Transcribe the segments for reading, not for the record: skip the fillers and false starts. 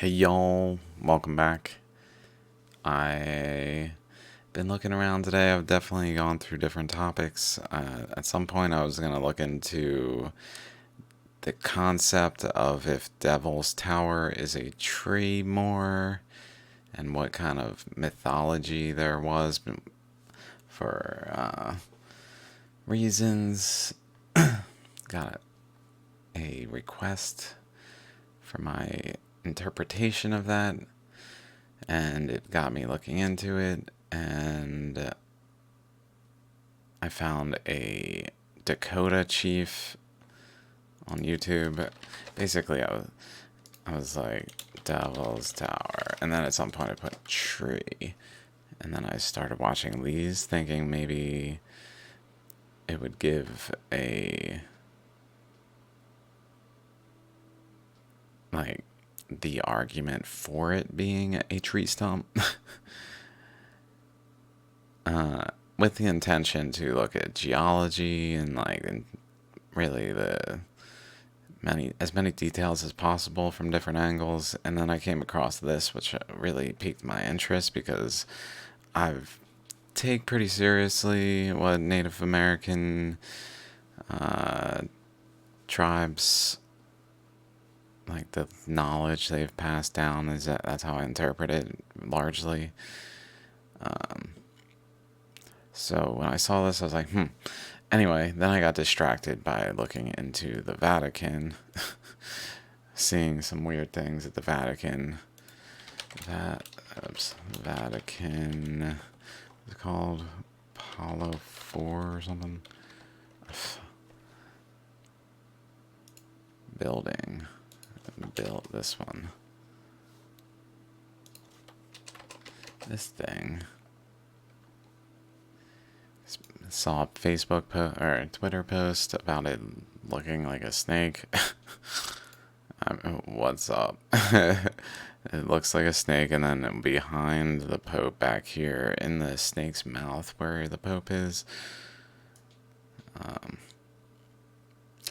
Hey y'all, welcome back. I been looking around today. I've definitely gone through different topics. At some point, I was gonna look into the concept of if Devil's Tower is a tree more, and what kind of mythology there was for reasons. Got a request for my interpretation of that, and it got me looking into it, and I found a Dakota Chief on YouTube. Basically, I was like Devil's Tower, and then at some point I put tree, and then I started watching these, thinking maybe it would give a like the argument for it being a tree stump. With the intention to look at geology and really the many details as possible from different angles. And then I came across this, which really piqued my interest because I've take pretty seriously what Native American uh, tribes, like the knowledge they've passed down, is that's how I interpret it largely. So when I saw this, I was like, hmm. Anyway, then I got distracted by looking into the Vatican, seeing some weird things at the Vatican. Vatican. What's it called? Apollo 4 or something? Building. Built this one. This thing. Saw a Facebook or a Twitter post about it looking like a snake. What's up? It looks like a snake, and then behind the Pope back here in the snake's mouth where the Pope is.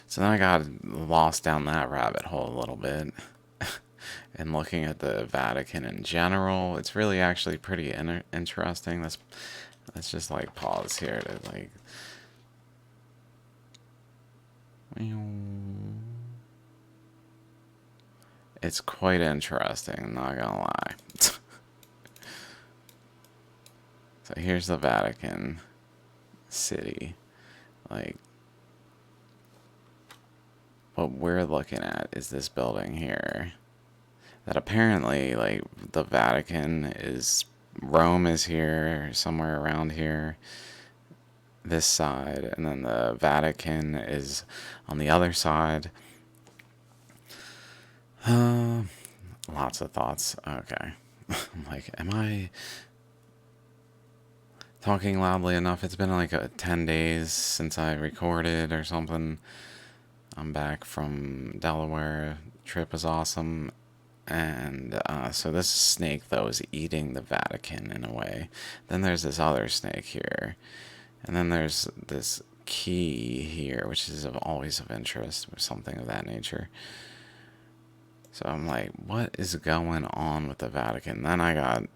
So then I got lost down that rabbit hole a little bit. And looking at the Vatican in general, it's really actually pretty interesting. Let's just like pause here to like. It's quite interesting, not gonna lie. So here's the Vatican City. Like, what we're looking at is this building here. That apparently, like, the Vatican is. Rome is here, somewhere around here. This side. And then the Vatican is on the other side. Lots of thoughts. Okay. I'm like, am I talking loudly enough? It's been like 10 days since I recorded or something. I'm back from Delaware. Trip was awesome. And so this snake, though, is eating the Vatican in a way. Then there's this other snake here. And then there's this key here, which is always of interest, or something of that nature. So I'm like, what is going on with the Vatican? Then I got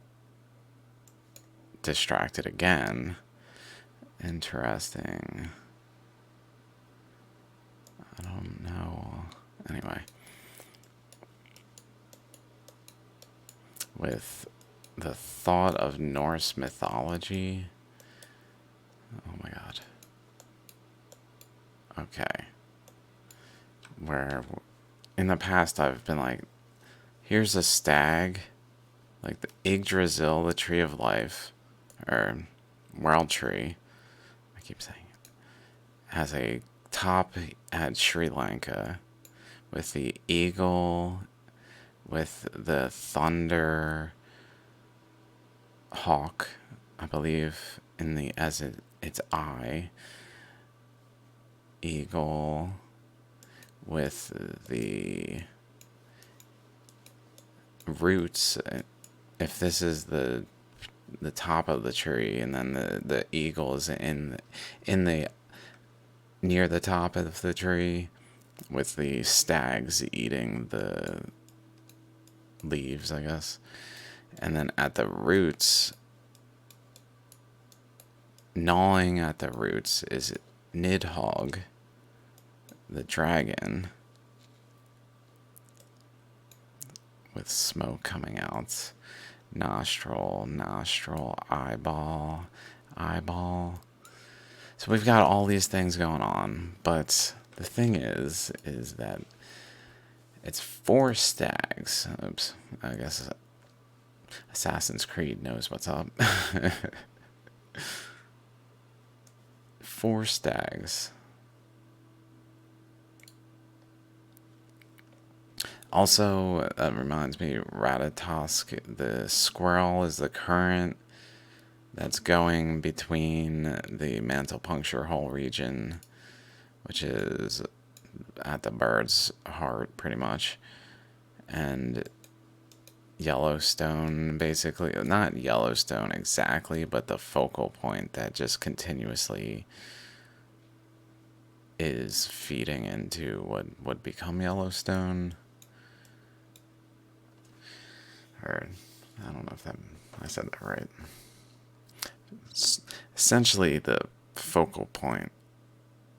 distracted again. Interesting. I don't know. Anyway. With the thought of Norse mythology. Oh my god. Okay. Where in the past I've been like, here's a stag, like the Yggdrasil, the tree of life, or world tree, I keep saying it, has a top at Sri Lanka with the eagle, with the thunder hawk, I believe, in the its eye, eagle with the roots. If this is the top of the tree, and then the eagle is in the near the top of the tree, with the stags eating leaves, I guess. And then at the roots, gnawing at the roots, is Nidhogg, the dragon, with smoke coming out. Nostril, nostril, eyeball, eyeball. So we've got all these things going on, but the thing is that it's 4 stags. Oops, I guess Assassin's Creed knows what's up. 4 stags. Also, that reminds me, Ratatosk, the squirrel, is the current that's going between the mantle puncture hole region, which is at the bird's heart, pretty much, and Yellowstone, basically. Not Yellowstone exactly, but the focal point that just continuously is feeding into what would become Yellowstone. Or, I don't know if I said that right. It's essentially the focal point.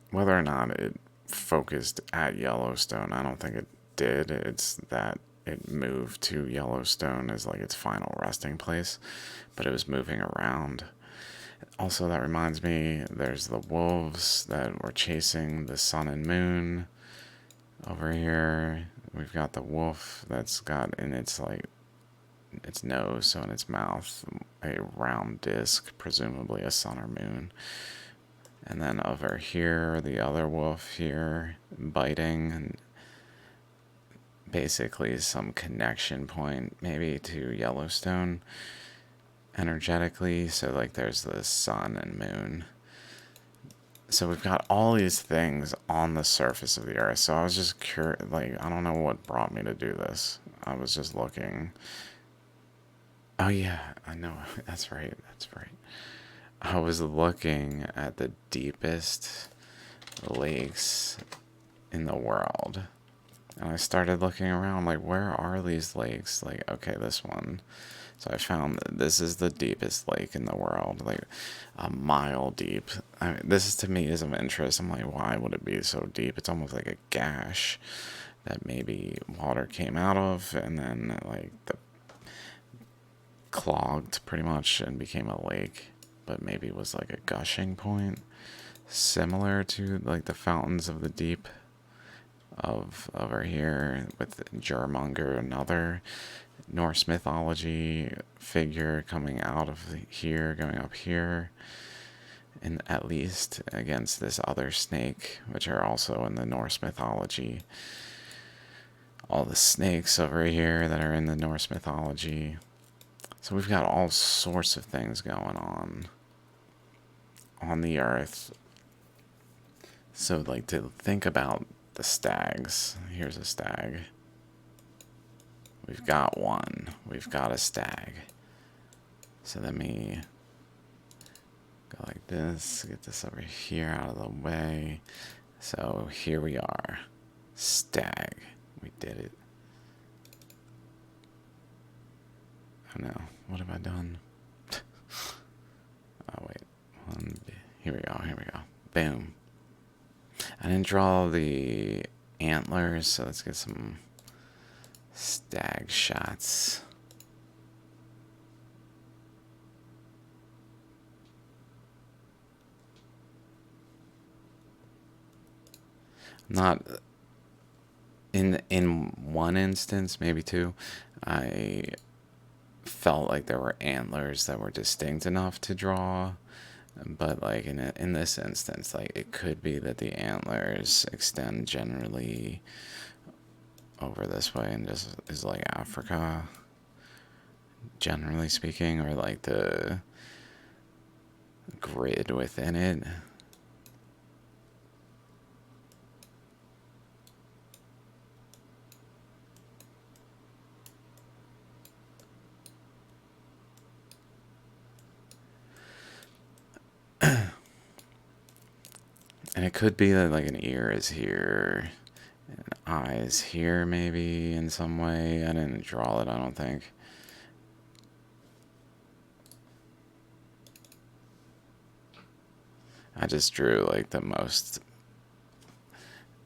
Whether or not it focused at Yellowstone, I don't think it did. It's that it moved to Yellowstone as like its final resting place, but it was moving around. Also, that reminds me, there's the wolves that were chasing the sun and moon over here. We've got the wolf that's got in its nose, so in its mouth, a round disc, presumably a sun or moon. And then over here, the other wolf here, biting, and basically some connection point, maybe to Yellowstone, energetically. So, like, there's the sun and moon. So we've got all these things on the surface of the earth. So I was just curious, like, I don't know what brought me to do this. I was just looking. Oh yeah, I know. That's right. That's right. I was looking at the deepest lakes in the world. And I started looking around, like, where are these lakes? Like, okay, this one. So I found that this is the deepest lake in the world, like a mile deep. I mean, this is, to me, is of interest. I'm like, why would it be so deep? It's almost like a gash that maybe water came out of, and then, like, the clogged pretty much and became a lake, but maybe it was like a gushing point, similar to like the fountains of the deep of over here with Jormungandr, another Norse mythology figure coming out of here, going up here, and at least against this other snake, which are also in the Norse mythology. All the snakes over here that are in the Norse mythology. So we've got all sorts of things going on the earth. So, like, to think about the stags. Here's a stag. We've got one. We've got a stag. So let me go like this. Get this over here out of the way. So here we are. Stag. We did it. Oh no. What have I done? Oh wait. Here we go. Here we go. Boom. I didn't draw the antlers, so let's get some stag shots. Not in one instance, maybe two, I felt like there were antlers that were distinct enough to draw, but like in this instance, like it could be that the antlers extend generally over this way and just is like Africa, generally speaking, or like the grid within it. And it could be that like an ear is here, an eyes here maybe in some way. I didn't draw it, I don't think. I just drew like the most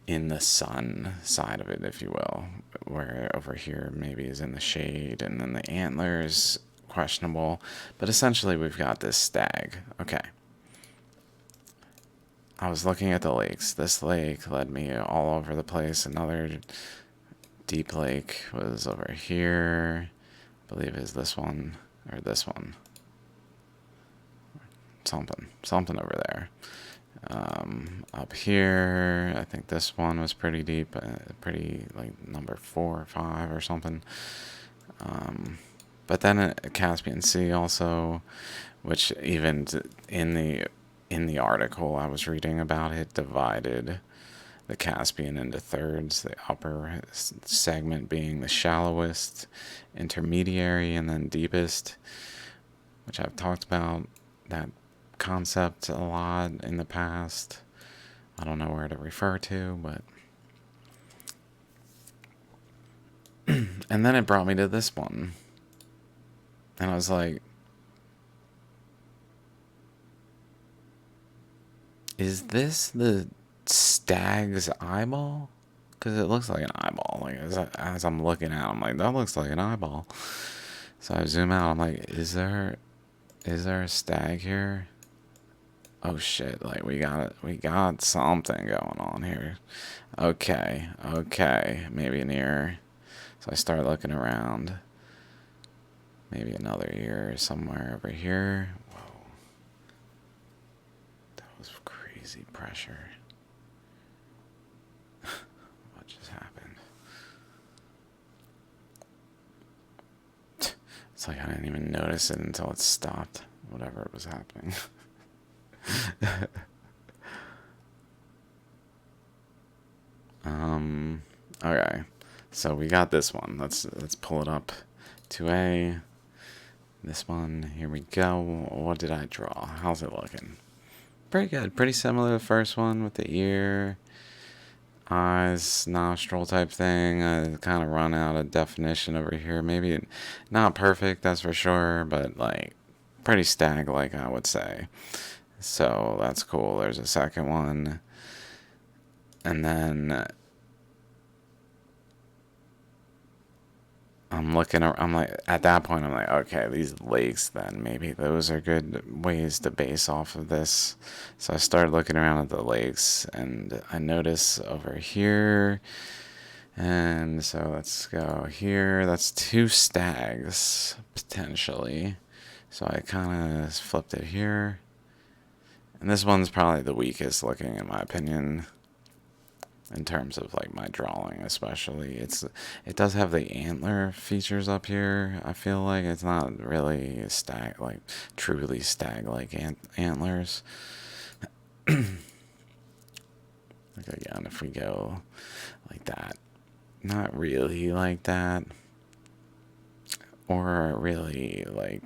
in the sun side of it, if you will, where over here maybe is in the shade, and then the antlers questionable, but essentially we've got this stag. Okay, I was looking at the lakes. This lake led me all over the place. Another deep lake was over here, I believe is this one or this one, something over there. Up here, I think this one was pretty deep, pretty like number 4 or 5 or something. But then Caspian Sea also, which even in the article I was reading about it, divided the Caspian into thirds, the upper segment being the shallowest, intermediary, and then deepest, which I've talked about that concept a lot in the past. I don't know where to refer to, but and then it brought me to this one. And I was like, is this the stag's eyeball? Because it looks like an eyeball. Like as I'm looking at it, I'm like, that looks like an eyeball. So I zoom out. I'm like, is there a stag here? Oh shit! Like we got something going on here. Okay, maybe an ear. So I start looking around. Maybe another ear somewhere over here. Whoa, that was crazy pressure. What just happened? It's like I didn't even notice it until it stopped. Whatever it was happening. Okay. So we got this one. Let's pull it up. 2A. This one. Here we go. What did I draw? How's it looking? Pretty good. Pretty similar to the first one with the ear, eyes, nostril type thing. I kind of run out of definition over here. Maybe not perfect, that's for sure, but like pretty stag-like, I would say. So that's cool. There's a second one. And then I'm like, at that point, I'm like, okay, these lakes, then maybe those are good ways to base off of this. So I started looking around at the lakes, and I notice over here, and so let's go here. That's 2 stags, potentially. So I kind of flipped it here. And this one's probably the weakest looking, in my opinion. In terms of like my drawing, especially, it does have the antler features up here. I feel like it's not really stag, like truly stag like antlers. Like again, if we go like that, not really like that, or really like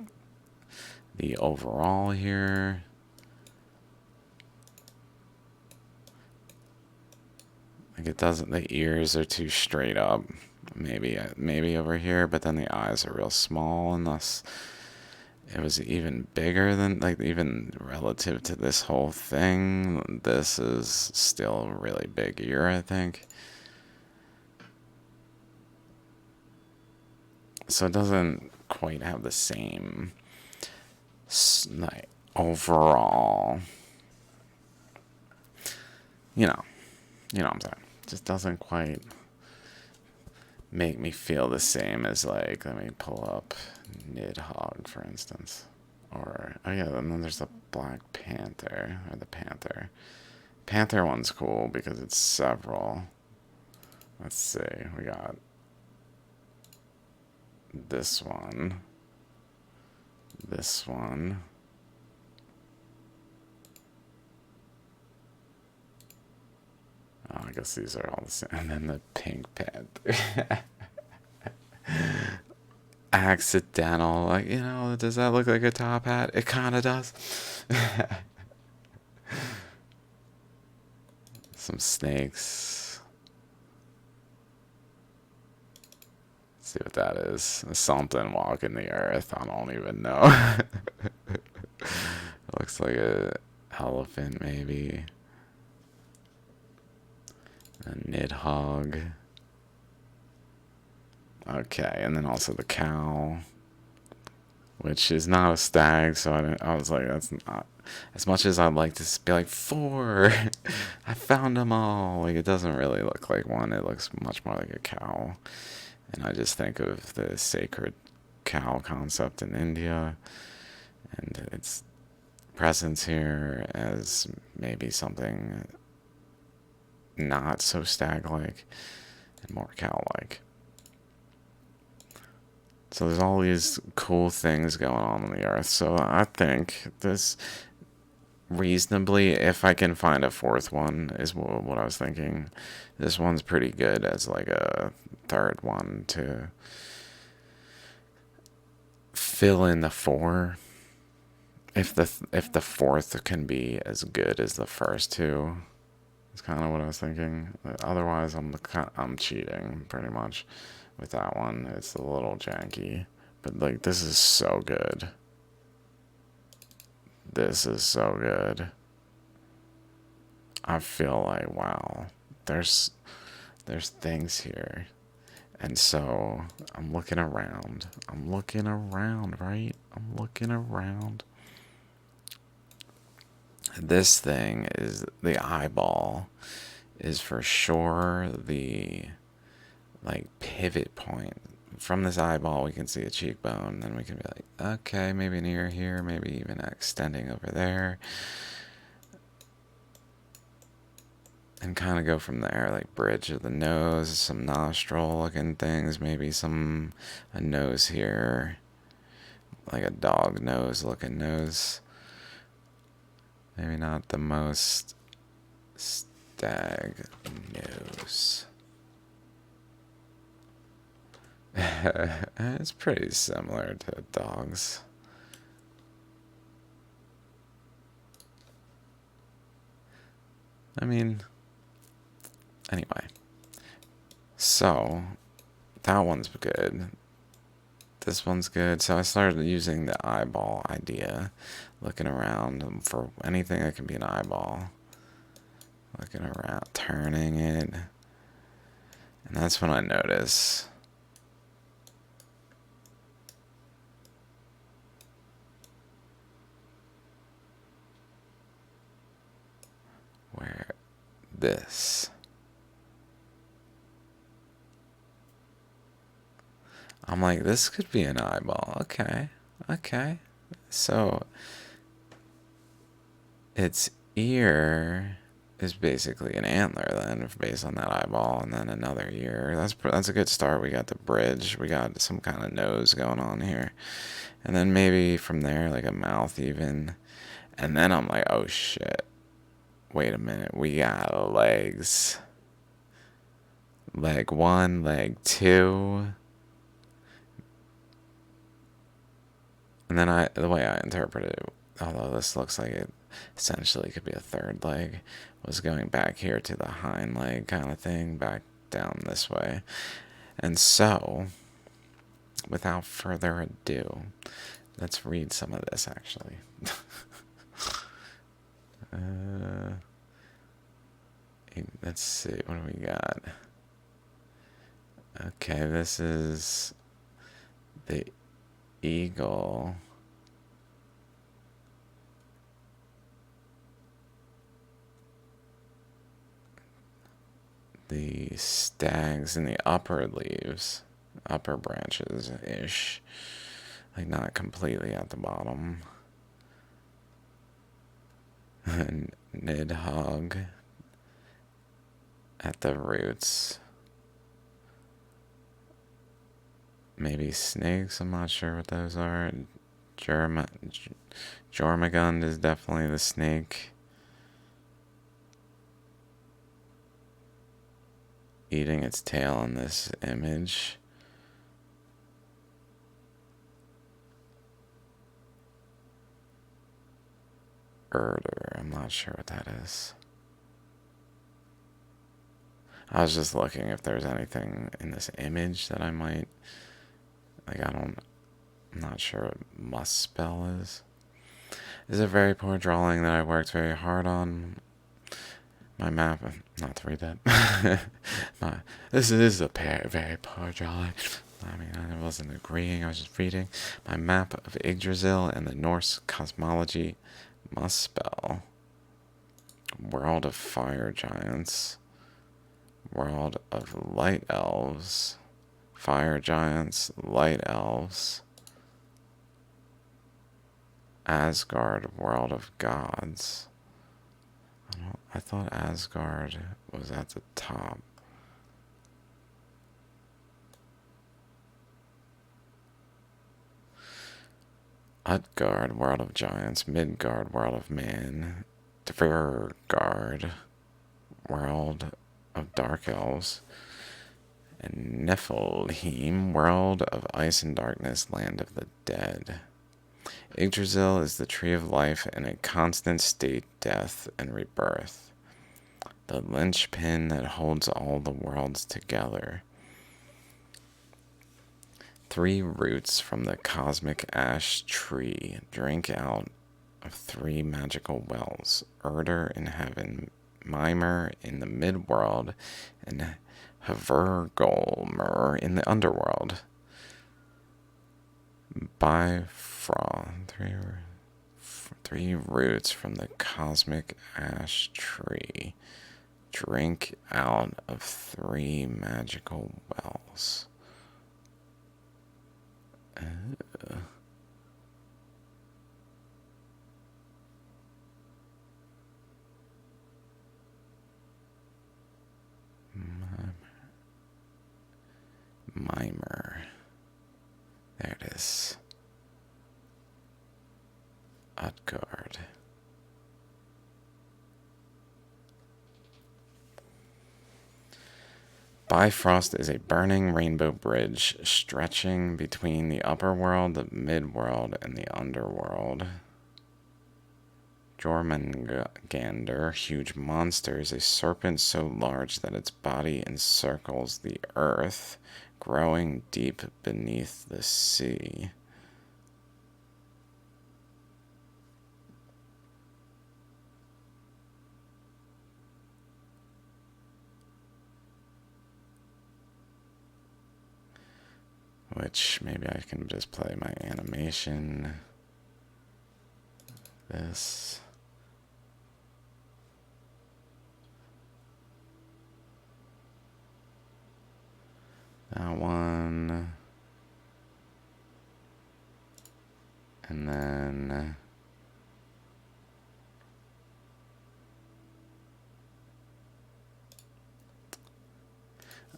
the overall here. Like it doesn't, the ears are too straight up, maybe over here, but then the eyes are real small, and thus it was even bigger than, like, even relative to this whole thing. This is still a really big ear, I think. So it doesn't quite have the same, like, overall, you know, what I'm saying. Just doesn't quite make me feel the same as, like, let me pull up Nidhogg, for instance. Or, oh yeah, and then there's the Black Panther, or the Panther. Panther one's cool because it's several. Let's see, we got this one, this one. Oh, I guess these are all the same. And then the Pink Panther. Accidental. Like, does that look like a top hat? It kind of does. Some snakes. see what that is. Something walking the earth. I don't even know. It looks like a elephant, maybe. A nidhogg. Okay, and then also the cow, which is not a stag. So I was like, that's not as much as I'd like to be like 4. I found them all. Like it doesn't really look like one. It looks much more like a cow. And I just think of the sacred cow concept in India and its presence here as maybe something not so stag-like and more cow-like. So there's all these cool things going on the earth. So I think this reasonably, if I can find a 4th one, is what I was thinking. This one's pretty good as like a 3rd one to fill in the 4. If the 4th can be as good as the first 2, it's kind of what I was thinking. Otherwise, I'm cheating pretty much with that one. It's a little janky, but like this is so good. This is so good. I feel like wow, there's things here. And so I'm looking around. I'm looking around, right? I'm looking around. This thing is the eyeball is for sure the like pivot point. From this eyeball we can see a cheekbone, then we can be like, okay, maybe an ear here, maybe even extending over there. And kind of go from there, like bridge of the nose, some nostril looking things, maybe a nose here, like a dog nose looking nose. Maybe not the most stag nose. It's pretty similar to dogs. I mean, anyway. So, that one's good. This one's good. So I started using the eyeball idea, looking around for anything that can be an eyeball. Looking around, turning it. And that's when I notice where this. I'm like, this could be an eyeball. Okay. Okay. So its ear is basically an antler then, based on that eyeball, and then another ear. That's a good start. We got the bridge. We got some kind of nose going on here, and then maybe from there like a mouth even, and then I'm like, oh shit. Wait a minute. We got legs. Leg 1, leg 2. And then the way I interpret it, although this looks like it essentially could be a 3rd leg, was going back here to the hind leg kind of thing, back down this way. And so, without further ado, let's read some of this actually. Let's see, what do we got? Okay, this is the eagle. The stags in the upper leaves, upper branches ish, like not completely at the bottom. And nidhogg at the roots. Maybe snakes, I'm not sure what those are. Jormungand is definitely the snake. Eating its tail in this image. Urder, I'm not sure what that is. I was just looking if there's anything in this image that I might, like, I'm not sure what must spell is. This is a very poor drawing that I worked very hard on. My map, not to read that. This is a very poor drawing. I mean, I wasn't agreeing, I was just reading. My map of Yggdrasil and the Norse cosmology must spell world of fire giants, world of light elves, fire giants, light elves, Asgard, world of gods. I thought Asgard was at the top. Utgard, world of giants, Midgard, world of man, Dvergard, world of dark elves, and Niflheim, world of ice and darkness, land of the dead. Yggdrasil is the tree of life in a constant state, death and rebirth, the linchpin that holds all the worlds together. 3 roots from the cosmic ash tree drink out of 3 magical wells, Urdr in heaven, Mimer in the midworld, and Hvergelmir in the underworld. Bifrost, 3 roots from the cosmic ash tree drink out of 3 magical wells. Mimer. There it is. Utgard. Bifrost is a burning rainbow bridge stretching between the upper world, the midworld, and the underworld. Jormungandr, huge monster, is a serpent so large that its body encircles the earth, growing deep beneath the sea. Which, maybe I can just play my animation. This. That one. And then.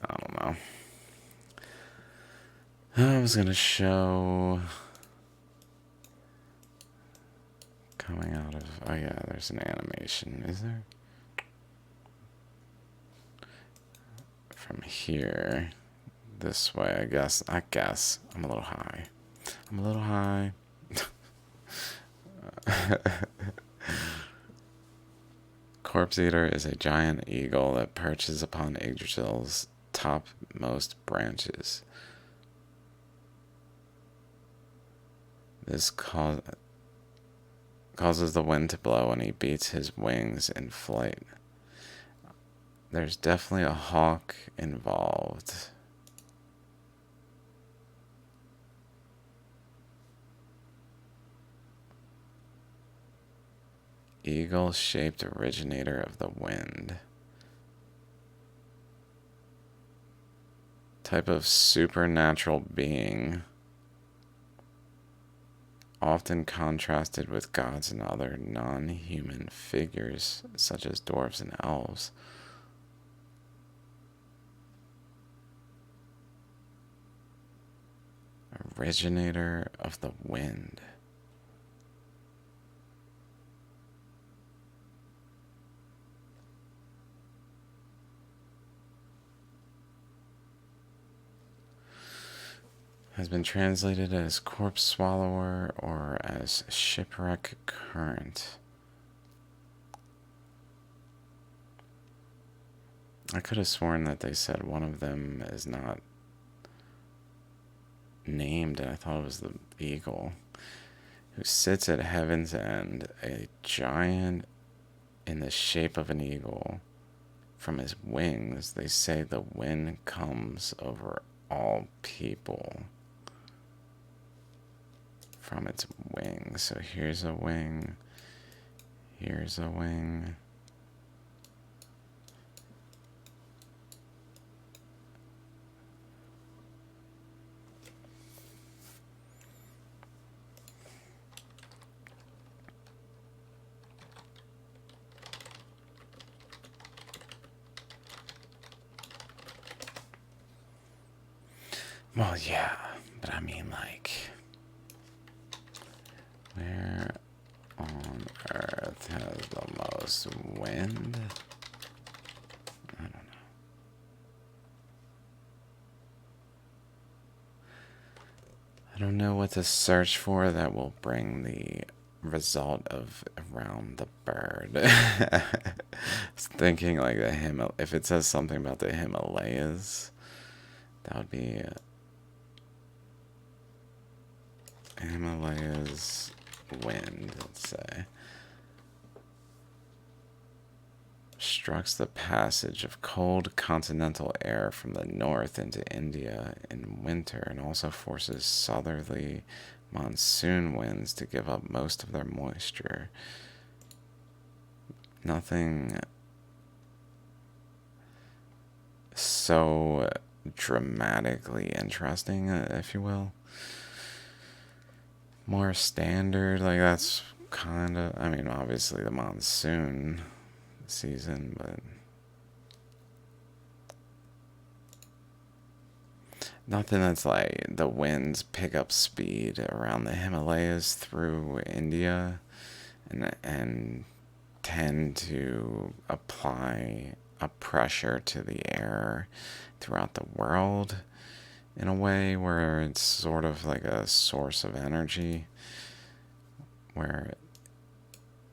I don't know. I was gonna show coming out of, oh yeah, there's an animation, is there? From here, this way, I guess. I'm a little high. Corpse Eater is a giant eagle that perches upon Yggdrasil's topmost branches. This causes the wind to blow and he beats his wings in flight. There's definitely a hawk involved. Eagle-shaped originator of the wind. Type of supernatural being, often contrasted with gods and other non-human figures, such as dwarves and elves. Originator of the wind. Has been translated as corpse swallower or as shipwreck current. I could have sworn that they said one of them is not named, and I thought it was the eagle, who sits at heaven's end, a giant in the shape of an eagle. From his wings, they say the wind comes over all people. From its wings. So here's a wing. Here's a wing. Well, yeah, but I mean, like, where on earth has the most wind? I don't know. I don't know what to search for that will bring the result of around the bird. I was thinking like if it says something about the Himalayas, that would be Himalayas wind, let's say. Obstructs the passage of cold continental air from the north into India in winter and also forces southerly monsoon winds to give up most of their moisture. Nothing so dramatically interesting, if you will. More standard, like that's kind of, I mean, obviously the monsoon season, but nothing that's like the winds pick up speed around the Himalayas through India and tend to apply a pressure to the air throughout the world in a way where it's sort of like a source of energy, where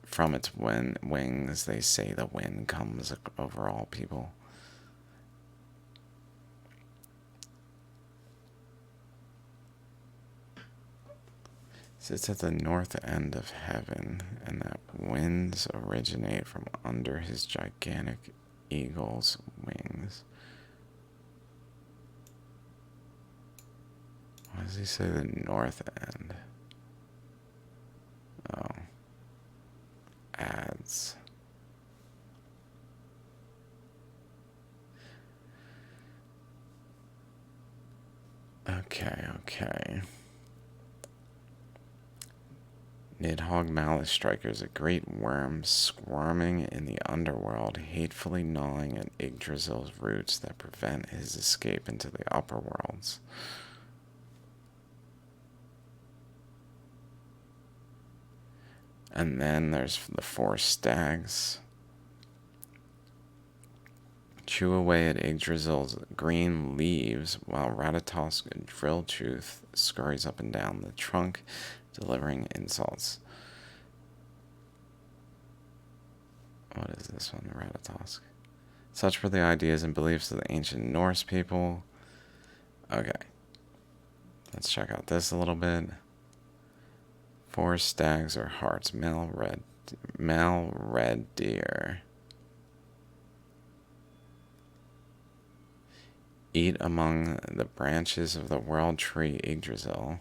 from its wings they say the wind comes over all people. Sits at the north end of heaven, and that winds originate from under his gigantic eagle's wings. Why does he say the north end? Oh. Ads. Okay. Nidhogg Malice Striker is a great worm squirming in the underworld, hatefully gnawing at Yggdrasil's roots that prevent his escape into the upper worlds. And then there's the 4 stags. Chew away at Yggdrasil's green leaves while Ratatosk's Drilltooth scurries up and down the trunk, delivering insults. What is this one, Ratatosk? Such were the ideas and beliefs of the ancient Norse people. Okay. Let's check out this a little bit. 4 stags or hearts, male red deer. Eat among the branches of the world tree Yggdrasil.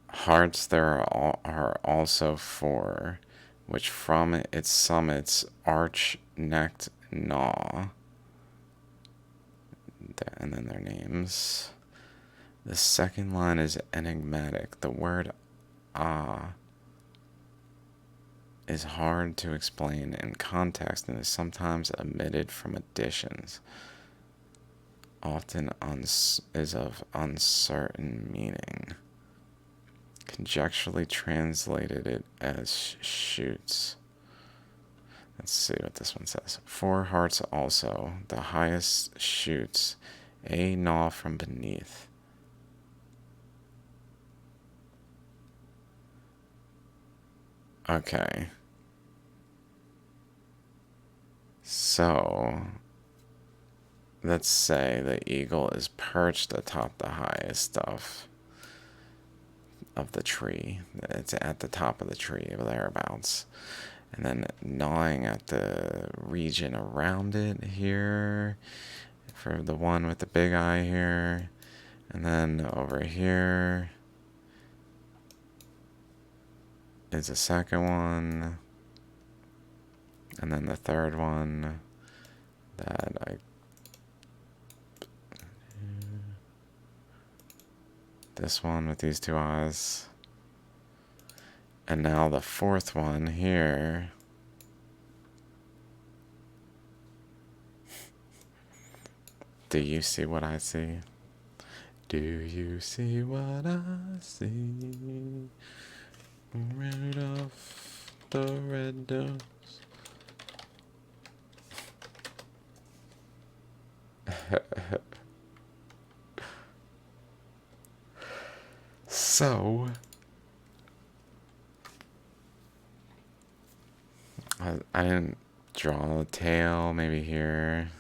Hearts there are also 4, which from its summits arch-necked gnaw. And then their names. The second line is enigmatic. The word ah is hard to explain in context and is sometimes omitted from additions. Often is of uncertain meaning. Conjecturally translated it as shoots. Let's see what this one says. 4 hearts also, the highest shoots, a gnaw from beneath. Okay. So, let's say the eagle is perched atop the highest stuff of the tree. It's at the top of the tree, or thereabouts. And then gnawing at the region around it here, for the one with the big eye here. And then over here is the second one. And then the third one that this one with these two eyes. And now the fourth one here. Do you see what I see? Do you see what I see? Rudolph the red-nosed. So, I didn't draw a tail, maybe here.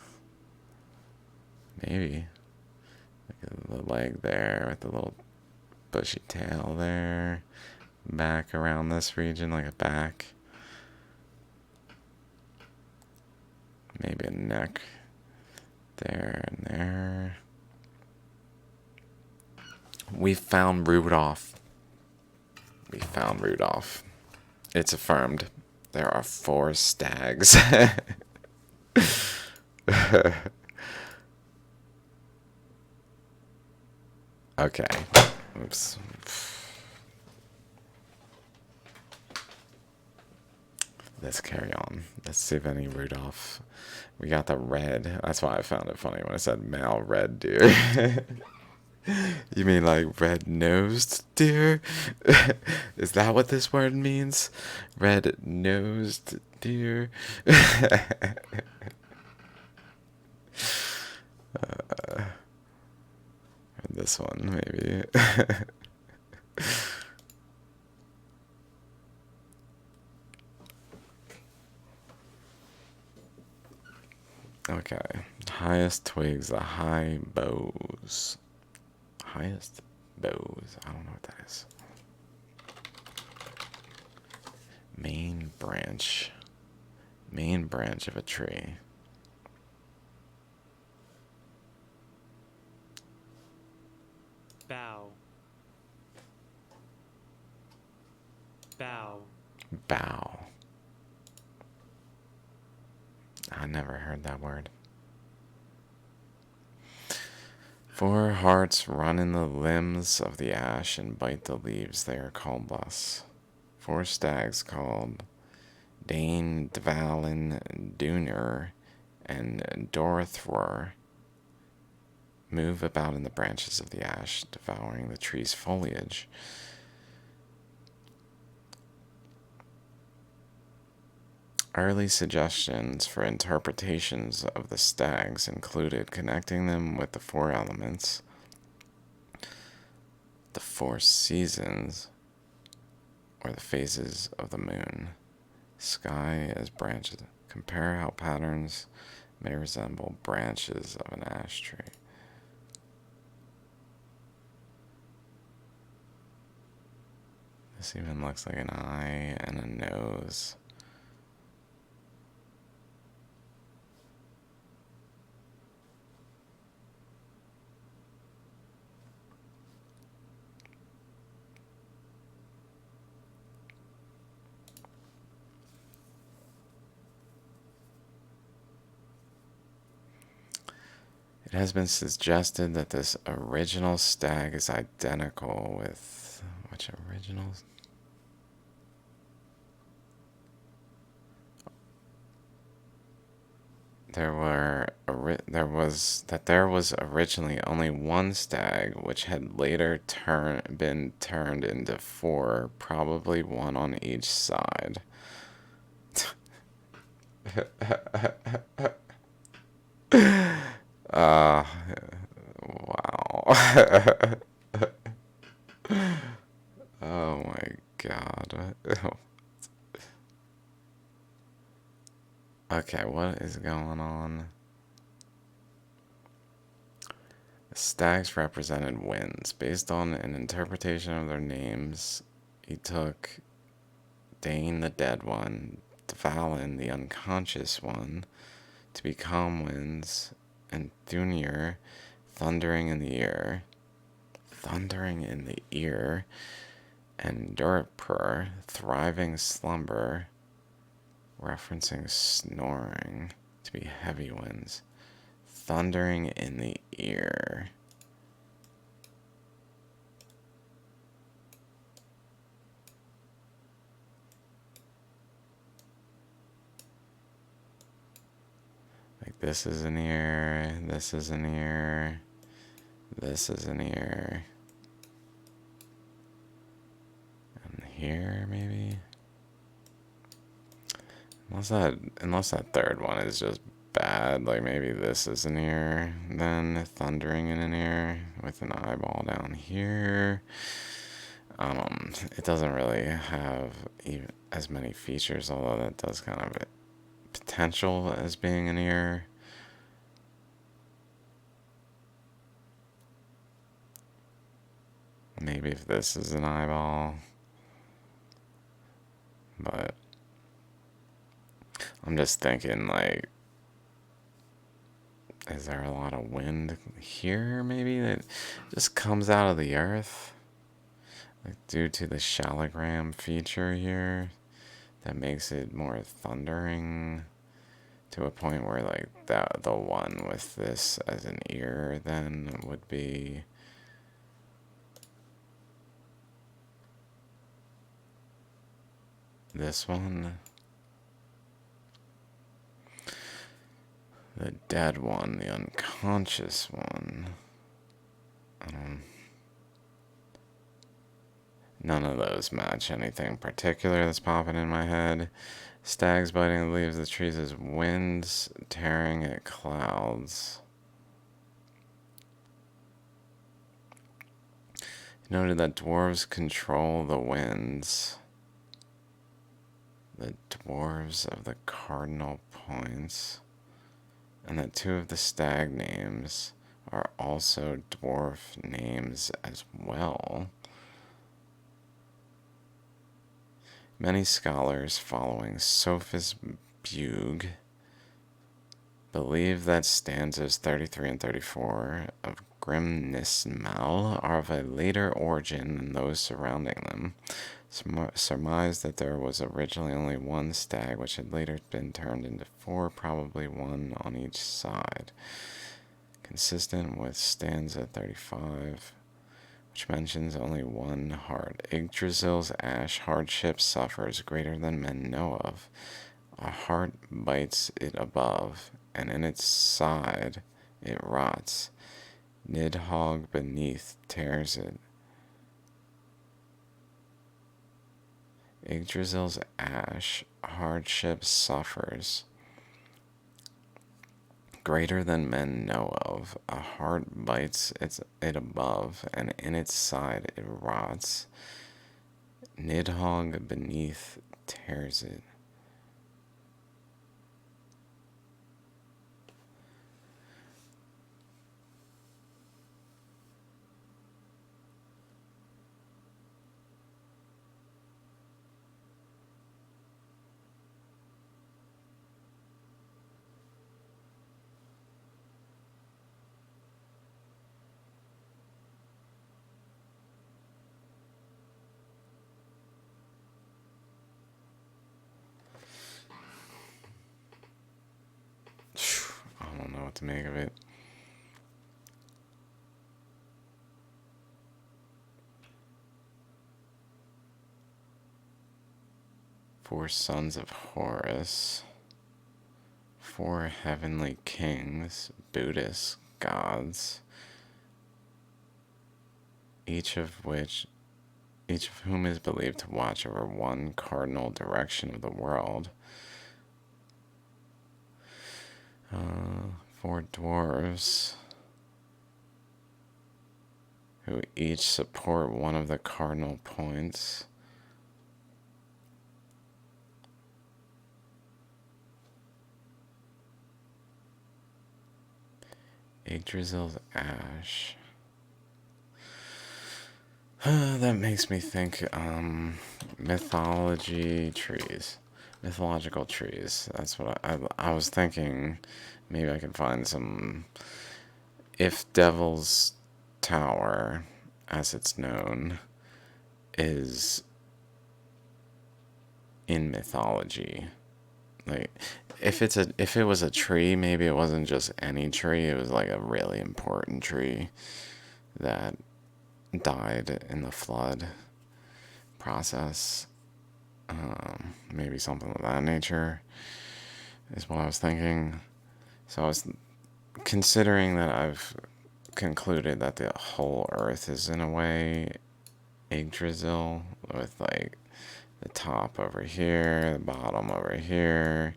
Maybe. Like the leg there with the little bushy tail there. Back around this region, like a back. Maybe a neck there and there. We found Rudolph. We found Rudolph. It's affirmed. There are 4 stags. Okay. Oops. Let's carry on. Let's see if any Rudolph. We got the red. That's why I found it funny when I said male red deer. You mean like red-nosed deer? Is that what this word means? Red-nosed deer? This one, maybe. Okay. Highest twigs, the high boughs. Highest boughs. I don't know what that is. Main branch. Main branch of a tree. Bow. Bow. Bow. I never heard that word. 4 hearts run in the limbs of the ash and bite the leaves. They are called thus. 4 stags called Dane, Dvalin, Dunur, and Dorothror move about in the branches of the ash, devouring the tree's foliage. Early suggestions for interpretations of the stags included connecting them with the 4 elements, the 4 seasons, or the phases of the moon, sky as branches. Compare how patterns may resemble branches of an ash tree. This even looks like an eye and a nose. It has been suggested that this original stag is identical with which original? There was originally only one stag, which had later been turned into 4, probably one on each side. Uh, wow. Oh my god. Okay, what is going on? The stags represented winds. Based on an interpretation of their names, he took Dane, the dead one, Dvalin, the unconscious one, to be calm winds, and Thunir, thundering in the ear. Thundering in the ear, and Duripur, thriving slumber, referencing snoring to be heavy winds. Thundering in the ear. Like this is an ear, this is an ear, this is an ear. And here maybe? Unless that third one is just bad, like maybe this is an ear, then thundering in an ear with an eyeball down here. It doesn't really have even as many features, although that does kind of potential as being an ear. Maybe if this is an eyeball, but I'm just thinking, like, is there a lot of wind here maybe that just comes out of the earth? Like, due to the shallogram feature here that makes it more thundering to a point where, like, the one with this as an ear then would be this one. The dead one, the unconscious one. None of those match anything particular that's popping in my head. Stags biting the leaves of the trees as winds tearing at clouds. He noted that dwarves control the winds. The dwarves of the cardinal points. And that two of the stag names are also dwarf names as well. Many scholars following Sophus Bugge believe that stanzas 33 and 34 of Grimnismal are of a later origin than those surrounding them. Surmised that there was originally only one stag, which had later been turned into four, probably one on each side. Consistent with stanza 35, which mentions only one heart. Yggdrasil's ash hardship suffers greater than men know of. A heart bites it above, and in its side it rots. Nidhogg beneath tears it. Yggdrasil's ash hardship suffers greater than men know of. A heart bites it above, and in its side it rots. Nidhogg beneath tears it. I don't know what to make of it. Four sons of Horus, four heavenly kings, Buddhist gods, each of whom is believed to watch over one cardinal direction of the world. Four dwarves who each support one of the cardinal points. Yggdrasil's ash. That makes me think, mythology trees. Mythological trees. That's what I was thinking. Maybe I can find some. If Devil's Tower, as it's known, is in mythology, like if it was a tree, maybe it wasn't just any tree. It was like a really important tree that died in the flood process. Maybe something of that nature is what I was thinking. So I was considering that I've concluded that the whole Earth is in a way Yggdrasil, with like the top over here, the bottom over here,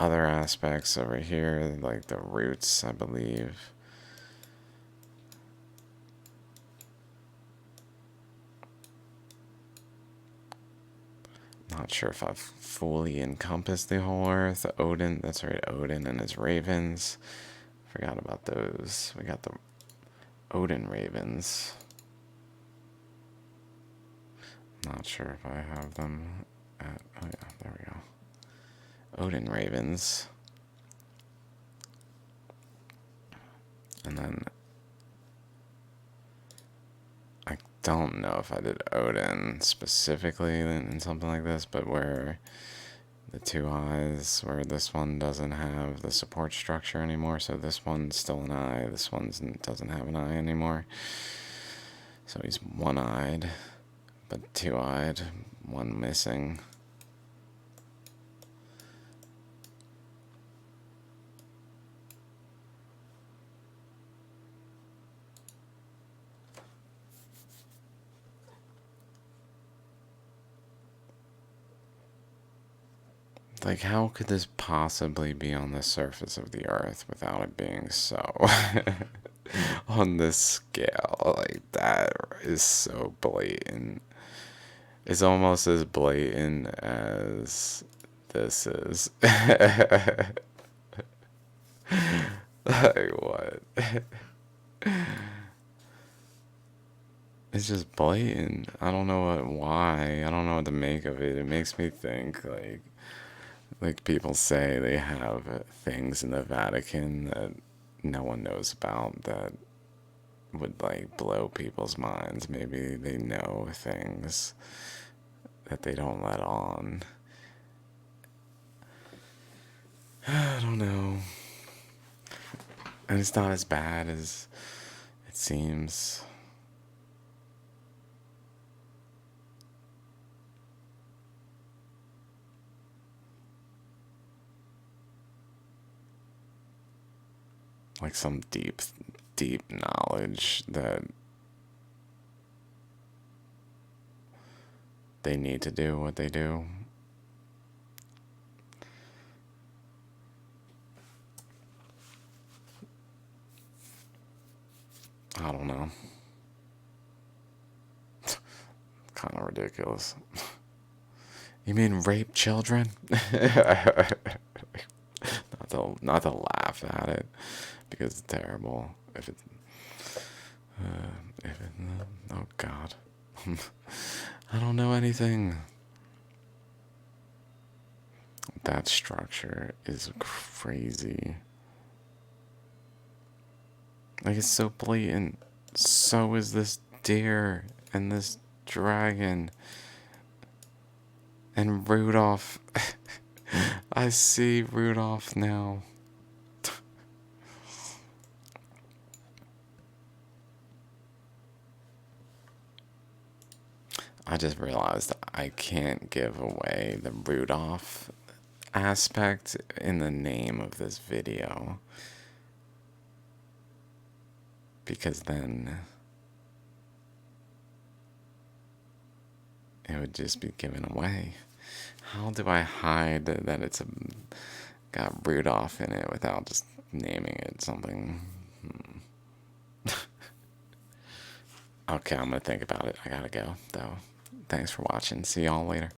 other aspects over here, like the roots, I believe. Not sure if I've fully encompassed the whole Earth. Odin, that's right, Odin and his ravens. Forgot about those. We got the Odin ravens. Not sure if I have them at, oh yeah, there we go. Odin ravens. And then I don't know if I did Odin specifically in something like this, but where the two eyes, where this one doesn't have the support structure anymore, so this one's still an eye, this one doesn't have an eye anymore. So he's one-eyed, but two-eyed, one missing. Like, how could this possibly be on the surface of the Earth without it being so? On this scale, like, that is so blatant. It's almost as blatant as this is. Like, what? It's just blatant. I don't know why. I don't know what to make of it. It makes me think, like people say they have things in the Vatican that no one knows about that would like blow people's minds. Maybe they know things that they don't let on. I don't know. And it's not as bad as it seems. Like some deep, deep knowledge that they need to do what they do. I don't know. Kind of ridiculous. You mean rape children? not to laugh at it because it's terrible. If it, oh God, I don't know anything. That structure is crazy. Like, it's so blatant. So is this deer and this dragon and Rudolph. I see Rudolph now. I just realized I can't give away the Rudolph aspect in the name of this video, because then it would just be given away. How do I hide that it's got Rudolph in it without just naming it something? Okay, I'm gonna think about it. I gotta go, though. Thanks for watching. See y'all later.